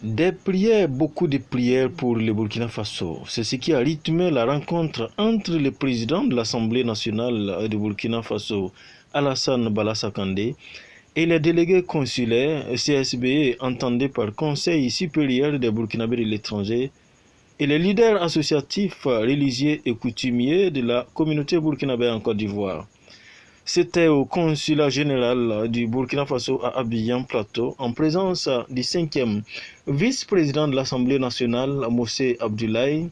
Des prières, beaucoup de prières pour le Burkina Faso. C'est ce qui a rythmé la rencontre entre le président de l'Assemblée nationale du Burkina Faso, Alassane Balassane Kandé, et les délégués consulaires CSBE, entendus par Conseil supérieur des Burkinabés de l'étranger, et les leaders associatifs, religieux et coutumiers de la communauté burkinabé en Côte d'Ivoire. C'était au consulat général du Burkina Faso à Abidjan Plateau, en présence du 5e vice-président de l'Assemblée nationale, Moussé Abdoulaye,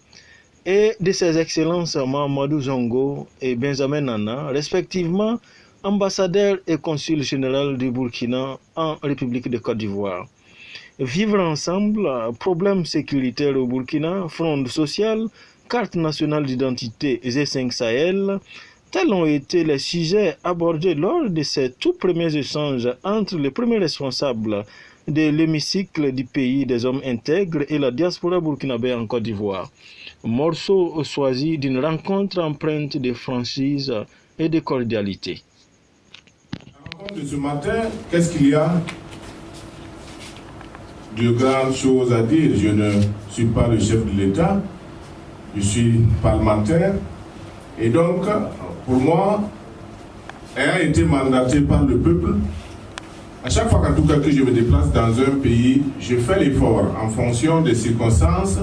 et de ses excellences Mahamadou Zongo et Benjamin Nana, respectivement ambassadeurs et consul général du Burkina en République de Côte d'Ivoire. Vivre ensemble, problèmes sécuritaires au Burkina, fronde sociale, carte nationale d'identité G5 Sahel, tels ont été les sujets abordés lors de ces tout premiers échanges entre les premiers responsables de l'hémicycle du pays des hommes intègres et la diaspora burkinabé en Côte d'Ivoire. Morceau choisi d'une rencontre empreinte de franchise et de cordialité. À la rencontre de ce matin, qu'est-ce qu'il y a de grandes choses à dire? Je ne suis pas le chef de l'État, je suis parlementaire, et donc, pour moi, ayant été mandaté par le peuple, à chaque fois qu'en tout cas que je me déplace dans un pays, je fais l'effort en fonction des circonstances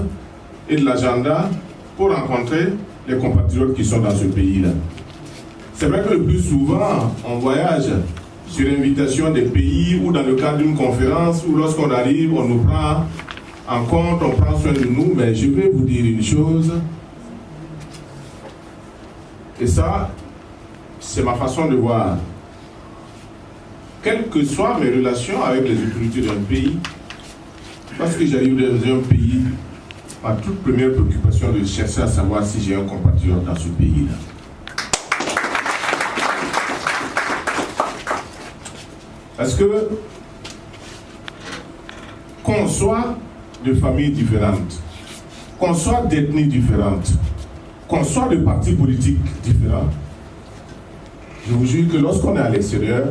et de l'agenda pour rencontrer les compatriotes qui sont dans ce pays-là. C'est vrai que le plus souvent, on voyage sur invitation des pays ou dans le cadre d'une conférence où lorsqu'on arrive, on nous prend en compte, on prend soin de nous, mais je vais vous dire une chose, et ça, c'est ma façon de voir. Quelles que soient mes relations avec les autorités d'un pays, parce que j'arrive dans un pays, ma toute première préoccupation est de chercher à savoir si j'ai un compatriote dans ce pays-là. Parce que, qu'on soit de familles différentes, qu'on soit d'ethnies différentes, qu'on soit de partis politiques différents, je vous jure que lorsqu'on est à l'extérieur,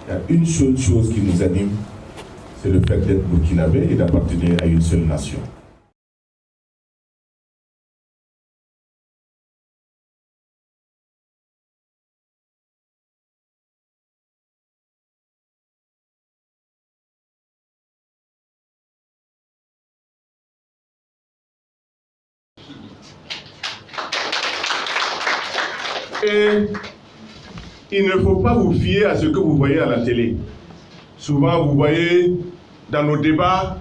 il y a une seule chose qui nous anime, c'est le fait d'être burkinabé et d'appartenir à une seule nation. Et il ne faut pas vous fier à ce que vous voyez à la télé. Souvent, vous voyez dans nos débats,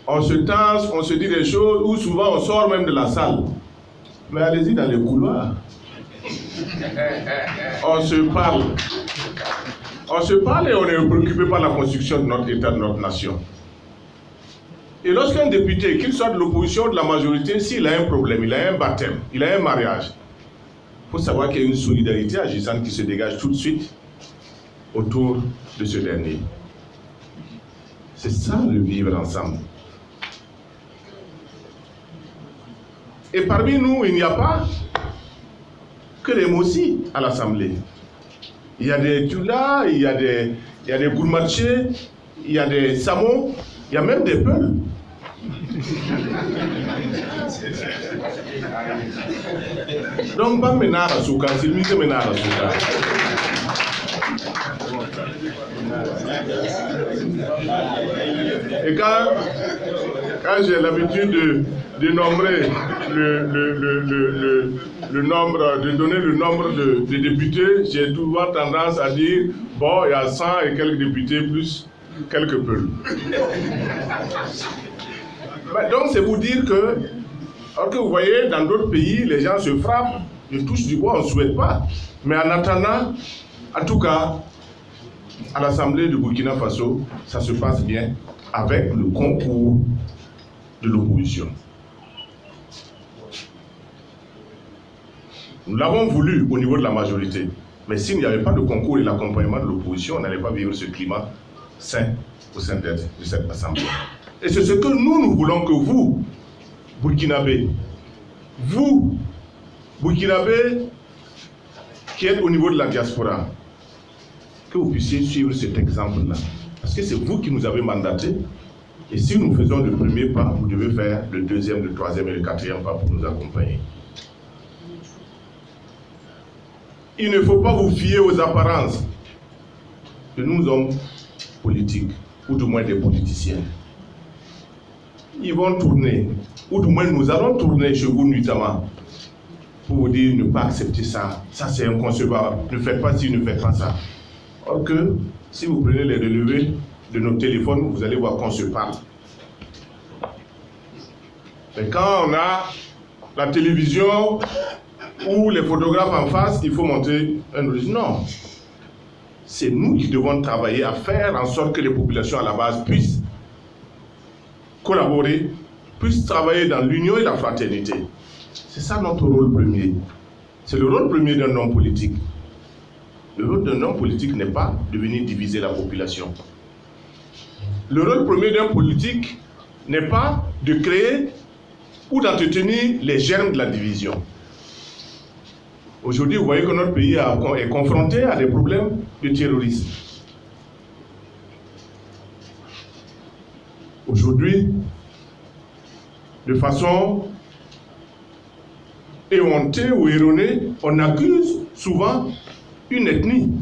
on se tense, on se dit des choses, ou souvent on sort même de la salle. Mais allez-y dans les couloirs. On se parle. On se parle et on est préoccupé par la construction de notre État, de notre nation. Et lorsqu'un député, qu'il soit de l'opposition ou de la majorité, s'il a un problème, il a un baptême, il a un mariage, il faut savoir qu'il y a une solidarité agissante qui se dégage tout de suite autour de ce dernier. C'est ça le vivre ensemble. Et parmi nous, il n'y a pas que les Mossi à l'Assemblée. Il y a des Tula, il y a des Gourmatché, il y a des Samo, il y a même des Peuls. Donc, pas Ménard à Souka, c'est lui qui est Ménard à Souka. Et quand j'ai l'habitude de nombrer le nombre, de donner le nombre de députés, j'ai souvent tendance à dire, bon, il y a 100 et quelques députés plus quelques Peuls. Donc c'est pour dire que, alors que vous voyez, dans d'autres pays, les gens se frappent, ils touchent du bois, on ne souhaite pas. Mais en attendant, en tout cas, à l'Assemblée de Burkina Faso, ça se passe bien avec le concours de l'opposition. Nous l'avons voulu au niveau de la majorité, mais s'il n'y avait pas de concours et l'accompagnement de l'opposition, on n'allait pas vivre ce climat sain au sein de cette Assemblée. Et c'est ce que nous voulons que vous, Burkinabés, vous, Burkinabés, qui êtes au niveau de la diaspora, que vous puissiez suivre cet exemple-là. Parce que c'est vous qui nous avez mandatés Et si nous faisons le premier pas, vous devez faire le deuxième, le troisième et le quatrième pas pour nous accompagner. Il ne faut pas vous fier aux apparences de nous hommes politiques, ou du moins des politiciens. Ils vont tourner, ou du moins nous allons tourner chez vous notamment, pour vous dire ne pas accepter ça, ça c'est inconcevable, ne faites pas ci, ne faites pas ça. Or que, si vous prenez les relevés de nos téléphones, vous allez voir qu'on se parle. Mais quand on a la télévision ou les photographes en face, il faut montrer un horizon. Non. C'est nous qui devons travailler à faire en sorte que les populations à la base puissent collaborer, puissent travailler dans l'union et la fraternité. C'est ça notre rôle premier. C'est le rôle premier d'un homme politique. Le rôle d'un homme politique n'est pas de venir diviser la population. Le rôle premier d'un politique n'est pas de créer ou d'entretenir les germes de la division. Aujourd'hui, vous voyez que notre pays est confronté à des problèmes de terrorisme. Aujourd'hui, de façon éhontée ou erronée, on accuse souvent une ethnie.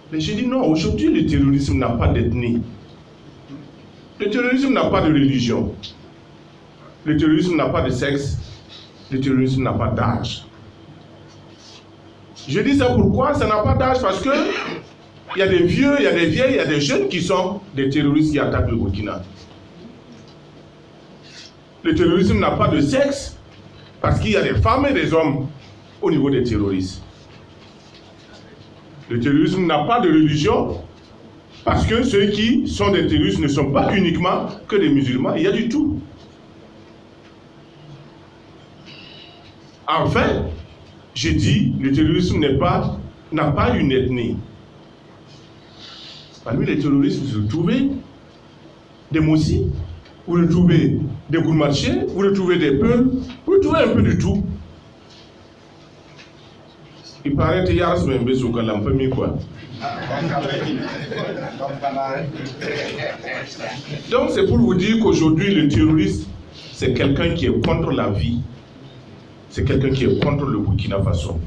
Mais j'ai dit non, aujourd'hui le terrorisme n'a pas d'ethnie. Le terrorisme n'a pas de religion. Le terrorisme n'a pas de sexe. Le terrorisme n'a pas d'âge. Je dis ça pourquoi? Ça n'a pas d'âge parce que il y a des vieux, il y a des vieilles, il y a des jeunes qui sont des terroristes qui attaquent le Burkina. Le terrorisme n'a pas de sexe parce qu'il y a des femmes et des hommes au niveau des terroristes. Le terrorisme n'a pas de religion parce que ceux qui sont des terroristes ne sont pas uniquement que des musulmans, il y a du tout. Enfin, j'ai dit, le terrorisme n'a pas une ethnie. Parmi les terroristes, vous retrouvez des Mossi, vous retrouvez des Gourmarchés, vous retrouvez des Peuls, vous retrouvez un peu de tout. Il paraît que Yaras Membe Soukala, un peu mieux quoi. Donc c'est pour vous dire qu'aujourd'hui, le terroriste, c'est quelqu'un qui est contre la vie. C'est quelqu'un qui est contre le Burkina Faso.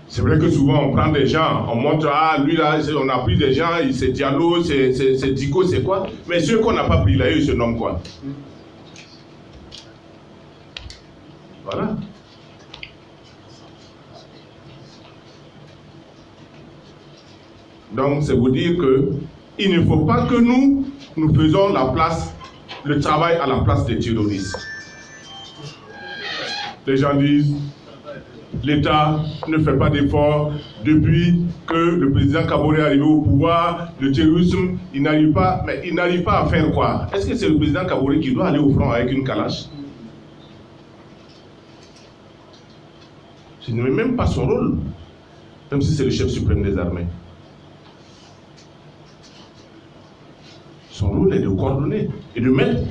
C'est vrai que souvent on prend des gens, on montre, ah lui là, on a pris des gens, c'est Diallo, c'est Diko, c'est quoi? Mais ceux qu'on n'a pas pris là, ils se nomment quoi? Voilà. Donc c'est vous dire que il ne faut pas que nous faisons le travail à la place des terroristes. Les gens disent, l'État ne fait pas d'efforts depuis que le président Kaboré est arrivé au pouvoir, le terrorisme, il n'arrive pas, mais il n'arrive pas à faire quoi? Est-ce que c'est le président Kaboré qui doit aller au front avec une calache? Ce n'est même pas son rôle, même si c'est le chef suprême des armées. Son rôle est de coordonner et de mettre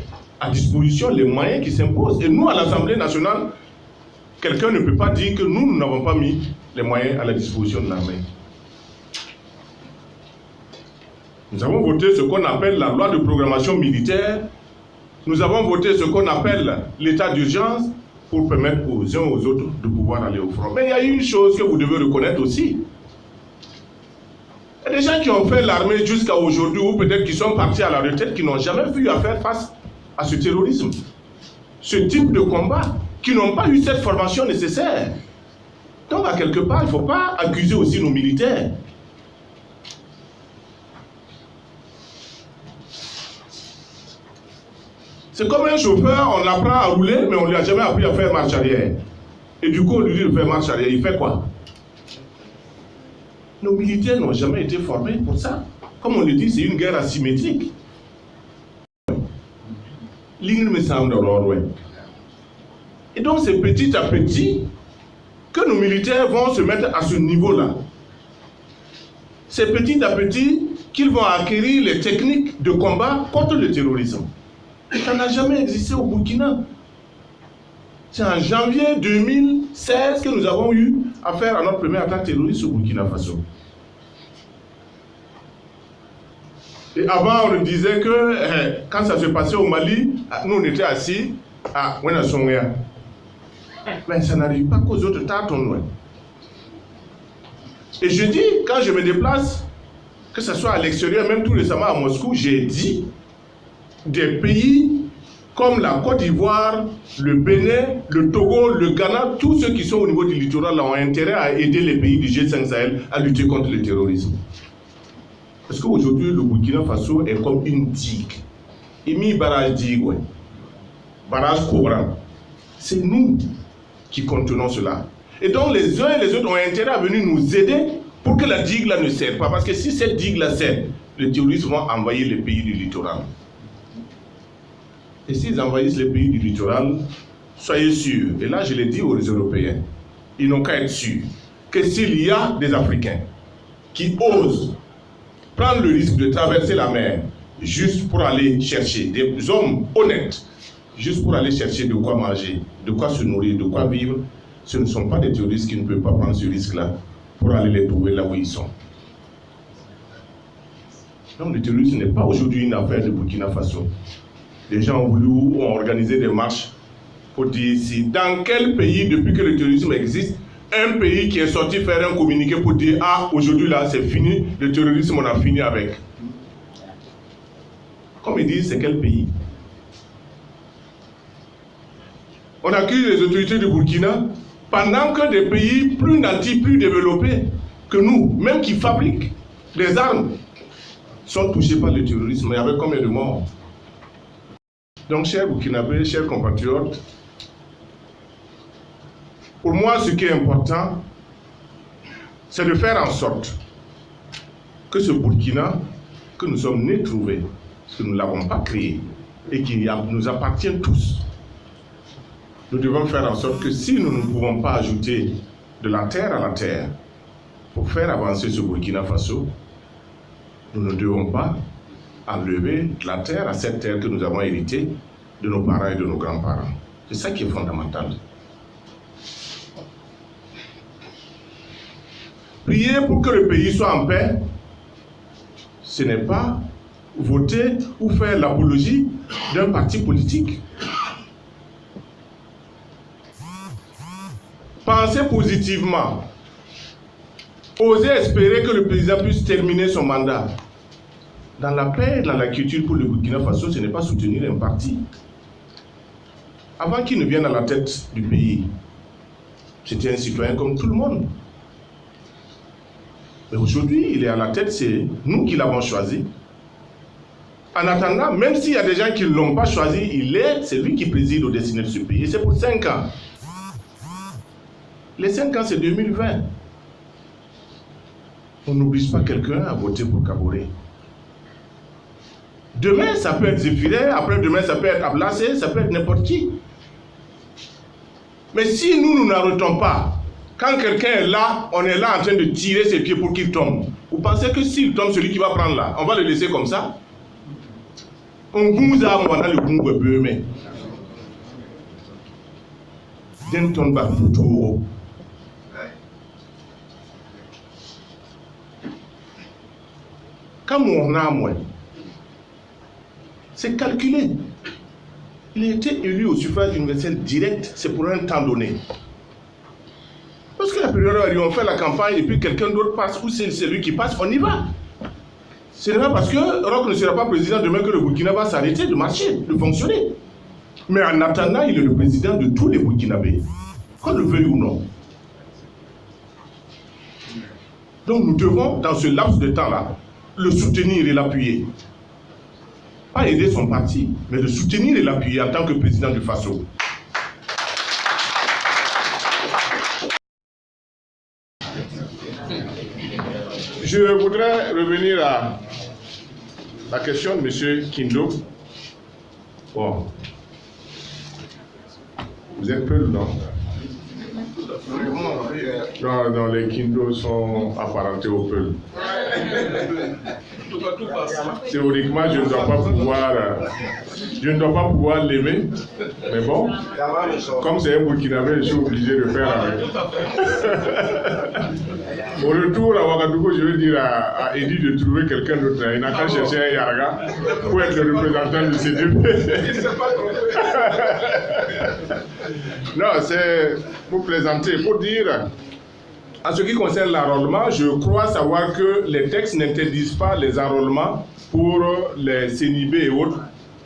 à disposition les moyens qui s'imposent. Et nous, à l'Assemblée nationale, quelqu'un ne peut pas dire que nous n'avons pas mis les moyens à la disposition de l'armée. Nous avons voté ce qu'on appelle la loi de programmation militaire. Nous avons voté ce qu'on appelle l'état d'urgence pour permettre aux uns aux autres de pouvoir aller au front. Mais il y a une chose que vous devez reconnaître aussi. Il y a des gens qui ont fait l'armée jusqu'à aujourd'hui, ou peut-être qui sont partis à la retraite, qui n'ont jamais eu à faire face à ce terrorisme, ce type de combat, qui n'ont pas eu cette formation nécessaire. Donc, à quelque part, il ne faut pas accuser aussi nos militaires. C'est comme un chauffeur, on l'apprend à rouler, mais on ne lui a jamais appris à faire marche arrière. Et du coup, on lui dit de faire marche arrière, il fait quoi? Nos militaires n'ont jamais été formés pour ça. Comme on le dit, c'est une guerre asymétrique. L'île me semble loin. Et donc, c'est petit à petit que nos militaires vont se mettre à ce niveau-là. C'est petit à petit qu'ils vont acquérir les techniques de combat contre le terrorisme. Ça n'a jamais existé au Burkina. C'est en janvier 2016 que nous avons eu affaire à notre première attaque terroriste au Burkina Faso. Et avant, on nous disait que quand ça se passait au Mali, nous on était assis à Wenasonga. Mais ça n'arrive pas qu'aux autres tâtons. Et je dis, quand je me déplace, que ce soit à l'extérieur, même tout récemment à Moscou, j'ai dit des pays comme la Côte d'Ivoire, le Bénin, le Togo, le Ghana, tous ceux qui sont au niveau du littoral ont intérêt à aider les pays du G5 Sahel à lutter contre le terrorisme. Parce qu'aujourd'hui, le Burkina Faso est comme une digue. Et mi barrage digue, ouais. Barrage Cobra. C'est nous qui contenons cela. Et donc les uns et les autres ont intérêt à venir nous aider pour que la digue là ne cède pas. Parce que si cette digue là cède, les terroristes vont envahir les pays du littoral. Et s'ils envahissent les pays du littoral, soyez sûrs, et là je l'ai dit aux Européens, ils n'ont qu'à être sûrs que s'il y a des Africains qui osent prendre le risque de traverser la mer juste pour aller chercher, des hommes honnêtes, juste pour aller chercher de quoi manger, de quoi se nourrir, de quoi vivre, ce ne sont pas des terroristes qui ne peuvent pas prendre ce risque-là pour aller les trouver là où ils sont. Donc le terrorisme n'est pas aujourd'hui une affaire de Burkina Faso. Les gens ont organisé des marches pour dire si dans quel pays, depuis que le terrorisme existe, un pays qui est sorti faire un communiqué pour dire ah, aujourd'hui là c'est fini, le terrorisme on a fini avec. Comme ils disent, c'est quel pays? On accuse les autorités du Burkina pendant que des pays plus nantis, plus développés que nous, même qui fabriquent des armes, sont touchés par le terrorisme. Il y avait combien de morts? Donc, chers Burkinabés, chers compatriotes, pour moi, ce qui est important, c'est de faire en sorte que ce Burkina, que nous sommes nés trouver, parce que nous ne l'avons pas créé, et qui nous appartient tous, nous devons faire en sorte que si nous ne pouvons pas ajouter de la terre à la terre pour faire avancer ce Burkina Faso, nous ne devons pas enlever de la terre à cette terre que nous avons héritée de nos parents et de nos grands-parents. C'est ça qui est fondamental. Prier pour que le pays soit en paix, ce n'est pas voter ou faire l'apologie d'un parti politique. Pensez positivement. Osez espérer que le président puisse terminer son mandat. Dans la paix et dans la culture pour le Burkina Faso, ce n'est pas soutenir un parti. Avant qu'il ne vienne à la tête du pays, c'était un citoyen comme tout le monde. Mais aujourd'hui, il est à la tête, c'est nous qui l'avons choisi. En attendant, même s'il y a des gens qui ne l'ont pas choisi, c'est lui qui préside aux destinées de ce pays. Et c'est pour 5 ans. Les 5 ans, c'est 2020. On n'oblige pas quelqu'un à voter pour Kaboré. Demain, ça peut être Zéphiré, après-demain, ça peut être Ablacé, ça peut être n'importe qui. Mais si nous n'arrêtons pas, quand quelqu'un est là, on est là en train de tirer ses pieds pour qu'il tombe. Vous pensez que s'il tombe, celui qui va prendre là, on va le laisser comme ça? On vous a moi dans le Congo mais d'un ton bas tout. Comme on a moins, c'est calculé. Il a été élu au suffrage universel direct, c'est pour un temps donné. Parce que la période où on fait la campagne et puis quelqu'un d'autre passe, ou c'est celui qui passe, on y va. Ce n'est pas parce que Roch ne sera pas président demain que le Burkina va s'arrêter de marcher, de fonctionner. Mais en attendant, il est le président de tous les Burkinabés, qu'on le veuille ou non. Donc nous devons, dans ce laps de temps-là, le soutenir et l'appuyer. Pas aider son parti, mais le soutenir et l'appuyer en tant que président du Faso. Je voudrais revenir à la question de M. Kindo. Bon. Vous êtes peu, non? Non, les Kindo sont apparentés au Peul. Théoriquement, je ne dois pas pouvoir l'aimer, mais bon, comme c'est un Burkinabé, je suis obligé de faire avec. Au retour à Ouagadougou, je vais dire à Eddie de trouver quelqu'un d'autre. Il n'a qu'à chercher un Yarga pour être le représentant du CDP. Non, c'est pour plaisanter, pour dire, en ce qui concerne l'enrôlement, je crois savoir que les textes n'interdisent pas les enrôlements pour les CNIB et autres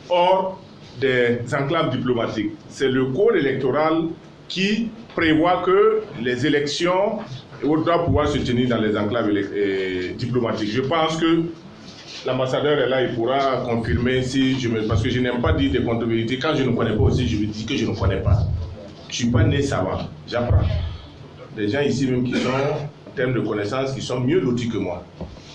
hors des enclaves diplomatiques. C'est le code électoral qui prévoit que les élections doivent pouvoir se tenir dans les enclaves diplomatiques. Je pense que l'ambassadeur est là, il pourra confirmer si je me... Parce que je n'aime pas dire des contre-vérités. Quand je ne connais pas aussi, je me dis que je ne connais pas. Je ne suis pas né savant, j'apprends. Des gens ici même qui sont, en termes de connaissances, qui sont mieux lotis que moi.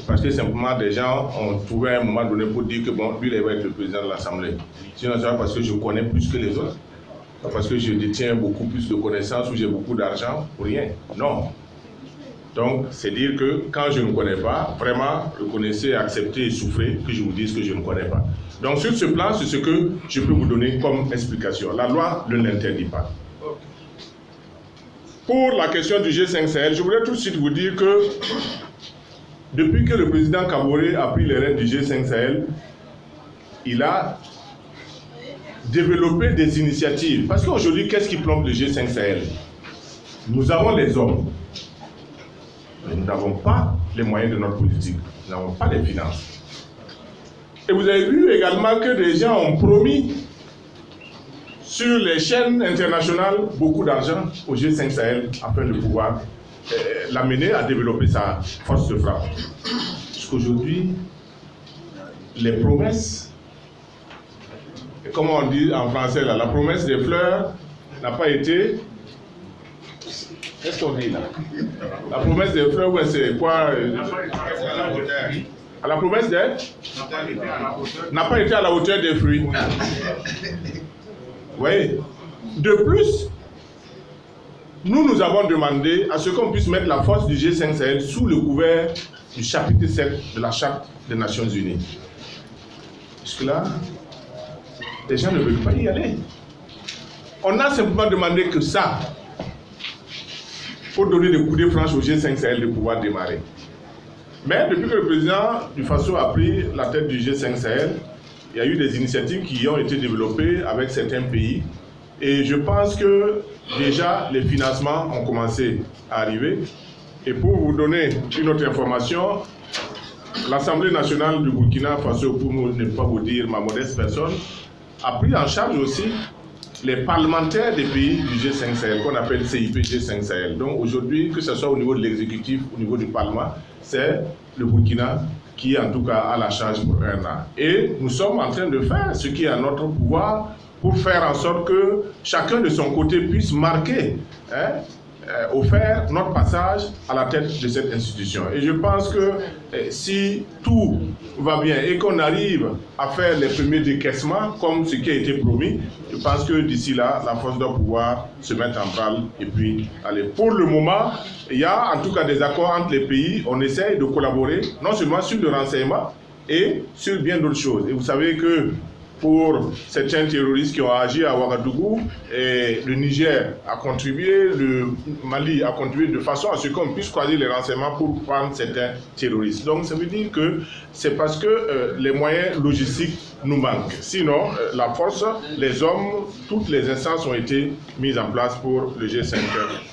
Parce que simplement des gens ont trouvé à un moment donné pour dire que bon, lui, il va être le président de l'Assemblée. Sinon, c'est parce que je connais plus que les autres. Pas parce que je détiens beaucoup plus de connaissances ou j'ai beaucoup d'argent, pour rien. Non. Donc, c'est dire que quand je ne connais pas, vraiment, reconnaissez, acceptez et souffrez que je vous dise que je ne connais pas. Donc, sur ce plan, c'est ce que je peux vous donner comme explication. La loi ne l'interdit pas. Pour la question du G5 Sahel, je voudrais tout de suite vous dire que depuis que le président Kaboré a pris les rênes du G5 Sahel, il a développé des initiatives. Parce qu'aujourd'hui, qu'est-ce qui plombe le G5 Sahel? Nous avons les hommes, mais nous n'avons pas les moyens de notre politique. Nous n'avons pas les finances. Et vous avez vu également que des gens ont promis sur les chaînes internationales beaucoup d'argent au G5 Sahel afin de pouvoir l'amener à développer sa force de frappe. Jusqu'aujourd'hui, les promesses, comme on dit en français, là, la promesse des fleurs n'a pas été... Qu'est-ce qu'on dit là? La promesse des fleurs, ouais, c'est quoi? La promesse des... n'a pas été à la hauteur des fruits. Oui. De plus, nous avons demandé à ce qu'on puisse mettre la force du G5 Sahel sous le couvert du chapitre 7 de la Charte des Nations Unies. Jusque-là, les gens ne veulent pas y aller. On a simplement demandé que ça, pour donner des coups de franche au G5 Sahel de pouvoir démarrer. Mais depuis que le président du Faso a pris la tête du G5 Sahel, il y a eu des initiatives qui ont été développées avec certains pays. Et je pense que déjà les financements ont commencé à arriver. Et pour vous donner une autre information, l'Assemblée nationale du Burkina Faso, pour ne pas vous dire ma modeste personne, a pris en charge aussi les parlementaires des pays du G5 Sahel, qu'on appelle CIP G5 Sahel. Donc aujourd'hui, que ce soit au niveau de l'exécutif, au niveau du Parlement, c'est le Burkina qui en tout cas a la charge pour un an. Et nous sommes en train de faire ce qui est à notre pouvoir pour faire en sorte que chacun de son côté puisse marquer, offrir notre passage à la tête de cette institution. Et je pense que si tout va bien et qu'on arrive à faire les premiers décaissements comme ce qui a été promis, je pense que d'ici là, la force doit pouvoir se mettre en branle et puis aller. Pour le moment, il y a en tout cas des accords entre les pays. On essaye de collaborer non seulement sur le renseignement et sur bien d'autres choses. Et vous savez que pour certains terroristes qui ont agi à Ouagadougou, et le Niger a contribué, le Mali a contribué de façon à ce qu'on puisse croiser les renseignements pour prendre certains terroristes. Donc ça veut dire que c'est parce que les moyens logistiques nous manquent. Sinon, la force, les hommes, toutes les instances ont été mises en place pour le G5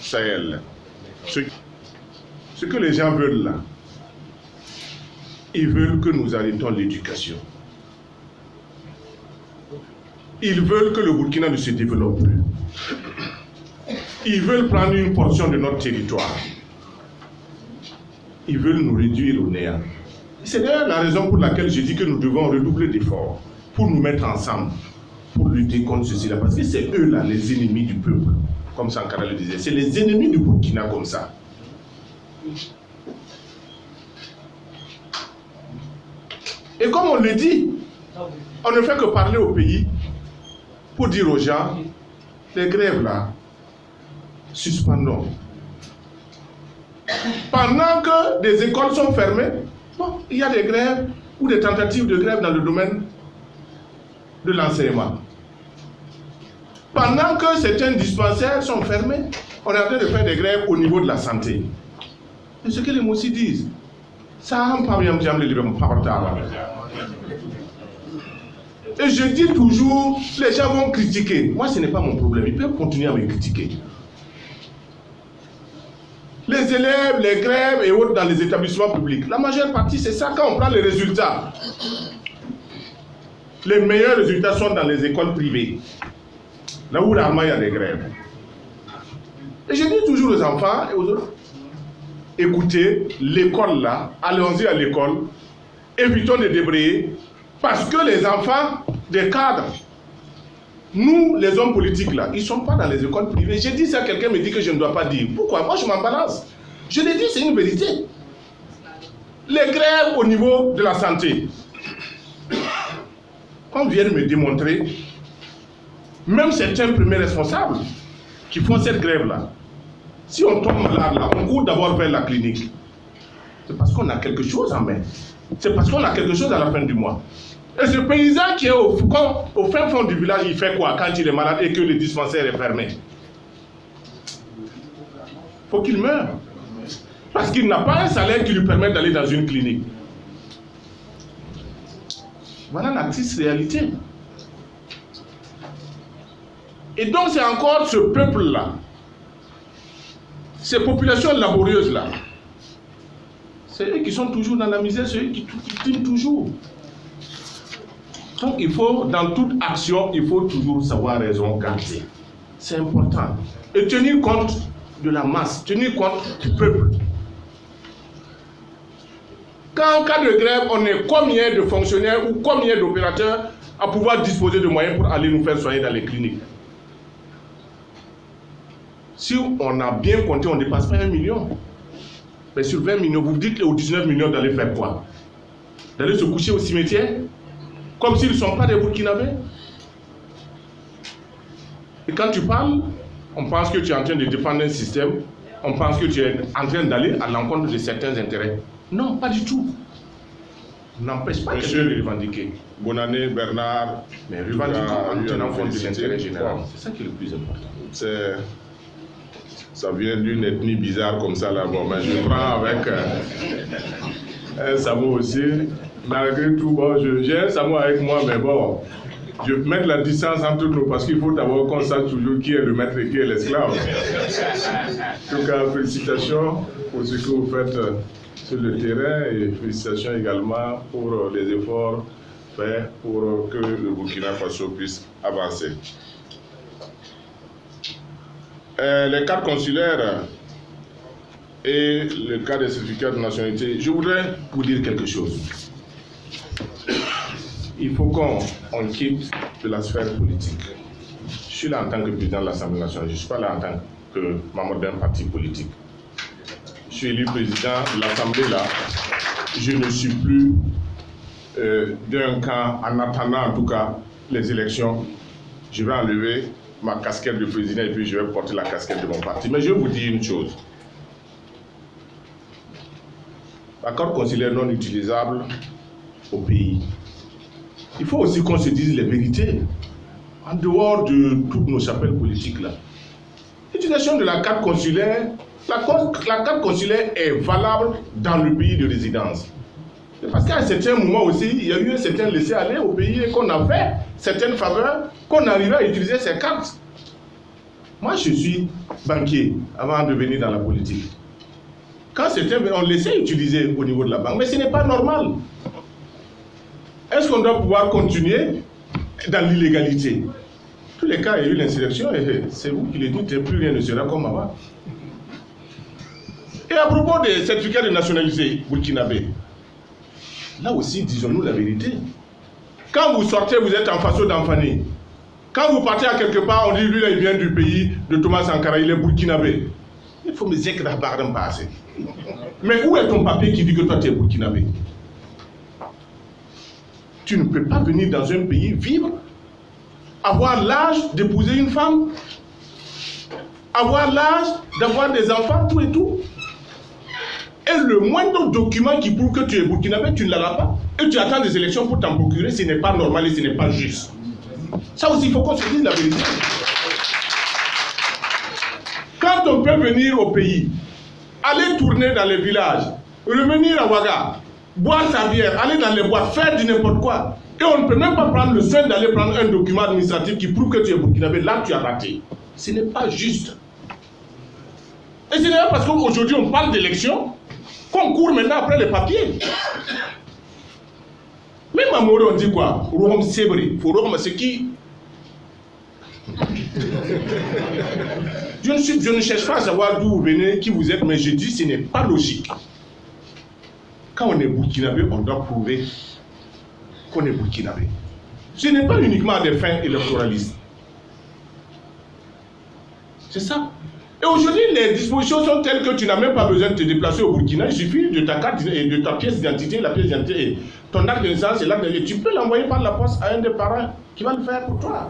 Sahel. Ce que les gens veulent là, ils veulent que nous arrêtons l'éducation. Ils veulent que le Burkina ne se développe plus. Ils veulent prendre une portion de notre territoire. Ils veulent nous réduire au néant. C'est d'ailleurs la raison pour laquelle je dis que nous devons redoubler d'efforts pour nous mettre ensemble, pour lutter contre ceci-là. Parce que c'est eux là, les ennemis du peuple, comme Sankara le disait. C'est les ennemis du Burkina comme ça. Et comme on le dit, on ne fait que parler au pays pour dire aux gens, les grèves là, suspendons. Pendant que des écoles sont fermées, bon, il y a des grèves, ou des tentatives de grève dans le domaine de l'enseignement. Pendant que certains dispensaires sont fermés, on est en train de faire des grèves au niveau de la santé. Et ce que les Moussis disent, ça n'a pas bien le libre. Et je dis toujours, les gens vont critiquer. Moi, ce n'est pas mon problème. Ils peuvent continuer à me critiquer. Les élèves, les grèves et autres dans les établissements publics, la majeure partie, c'est ça. Quand on prend les résultats, les meilleurs résultats sont dans les écoles privées, là où rarement il y a des grèves. Et je dis toujours aux enfants et aux autres, écoutez, l'école là, allons-y à l'école, évitons de débrayer, parce que les enfants des cadres, nous, les hommes politiques là, ils ne sont pas dans les écoles privées. J'ai dit ça, quelqu'un me dit que je ne dois pas dire. Pourquoi? Moi, je m'en balance. Je l'ai dit, c'est une vérité. Les grèves au niveau de la santé. Quand on vient de me démontrer, même certains premiers responsables qui font cette grève-là, si on tombe malade là, on court d'abord vers la clinique. C'est parce qu'on a quelque chose en main. C'est parce qu'on a quelque chose à la fin du mois. Et ce paysan qui est au fin fond du village, il fait quoi quand il est malade et que le dispensaire est fermé? Il faut qu'il meure. Parce qu'il n'a pas un salaire qui lui permet d'aller dans une clinique. Voilà la triste réalité. Et donc c'est encore ce peuple-là, ces populations laborieuses-là, c'est eux qui sont toujours dans la misère, c'est eux qui tiennent toujours. Donc il faut, dans toute action, il faut toujours savoir raison garder. C'est important. Et tenir compte de la masse, tenir compte du peuple. Quand en cas de grève, on est combien de fonctionnaires ou combien d'opérateurs à pouvoir disposer de moyens pour aller nous faire soigner dans les cliniques? Si on a bien compté, on ne dépasse pas 1 million. Mais sur 20 millions, vous dites aux 19 millions d'aller faire quoi? D'aller se coucher au cimetière? Comme s'ils ne sont pas des Burkinabés? Et quand tu parles, on pense que tu es en train de défendre un système, on pense que tu es en train d'aller à l'encontre de certains intérêts. Non, pas du tout. N'empêche pas de le revendiquer. Bonne année, Bernard. Mais revendiquons en tenant compte de l'intérêt général. C'est ça qui est le plus important. Ça vient d'une ethnie bizarre comme ça là. Bon, mais je prends avec un Samo aussi. Malgré tout, bon, j'ai un Samo avec moi, mais bon, je vais mettre la distance entre nous parce qu'il faut d'abord qu'on sache toujours qui est le maître et qui est l'esclave. En tout cas, félicitations pour ce que vous faites sur le terrain et félicitations également pour les efforts faits pour que le Burkina Faso puisse avancer. Les cartes consulaires et le cas des certificats de nationalité, je voudrais vous dire quelque chose. Il faut qu'on quitte de la sphère politique. Je suis là en tant que président de l'Assemblée nationale, je ne suis pas là en tant que membre d'un parti politique. Je suis élu président de l'Assemblée là. Je ne suis plus d'un camp, en attendant en tout cas les élections. Je vais enlever ma casquette de président et puis je vais porter la casquette de mon parti. Mais je vais vous dire une chose. L'accord consulaire non utilisable au pays. Il faut aussi qu'on se dise les vérités. En dehors de toutes nos chapelles politiques là. L'utilisation de la carte consulaire, la carte consulaire est valable dans le pays de résidence. Parce qu'à un certain moment aussi, il y a eu un certain laisser-aller au pays et qu'on a fait certaines faveurs, qu'on arrivait à utiliser ces cartes. Moi, je suis banquier avant de venir dans la politique. Quand certains on laissait utiliser au niveau de la banque, mais ce n'est pas normal. Est-ce qu'on doit pouvoir continuer dans l'illégalité? Tous les cas, il y a eu l'insurrection et c'est vous qui le dites, plus rien ne sera comme avant. Et à propos des certificats de nationalité burkinabé, là aussi, disons-nous la vérité. Quand vous sortez, vous êtes en Faso d'Anfani. Quand vous partez à quelque part, on dit lui là, il vient du pays de Thomas Sankara, il est burkinabé. Il faut me dire que la barre n'est pas assez. Mais où est ton papier qui dit que toi tu es burkinabé? Tu ne peux pas venir dans un pays vivre, avoir l'âge d'épouser une femme, avoir l'âge d'avoir des enfants, tout et tout. Et le moindre document qui prouve que tu es burkinabé, tu ne l'as pas. Et tu attends des élections pour t'en procurer, ce n'est pas normal et ce n'est pas juste. Ça aussi, il faut qu'on se dise la vérité. Quand on peut venir au pays, aller tourner dans les villages, revenir à Ouaga, boire sa bière, aller dans les bois, faire du n'importe quoi, et on ne peut même pas prendre le soin d'aller prendre un document administratif qui prouve que tu es burkinabé, là tu as raté. Ce n'est pas juste. Et ce n'est pas parce qu'aujourd'hui on parle d'élection qu'on court maintenant après les papiers. Même à Moro, on dit quoi? Rome Sébré, Forum, c'est qui? Je ne cherche pas à savoir d'où vous venez, qui vous êtes, mais je dis que ce n'est pas logique. Quand on est burkinabé, on doit prouver qu'on est burkinabé. Ce n'est pas uniquement à des fins électoralistes. C'est ça. Et aujourd'hui, les dispositions sont telles que tu n'as même pas besoin de te déplacer au Burkina. Il suffit de ta carte et de ta pièce d'identité, la pièce d'identité, et ton acte de naissance et l'acte de... Tu peux l'envoyer par la poste à un des parents qui va le faire pour toi.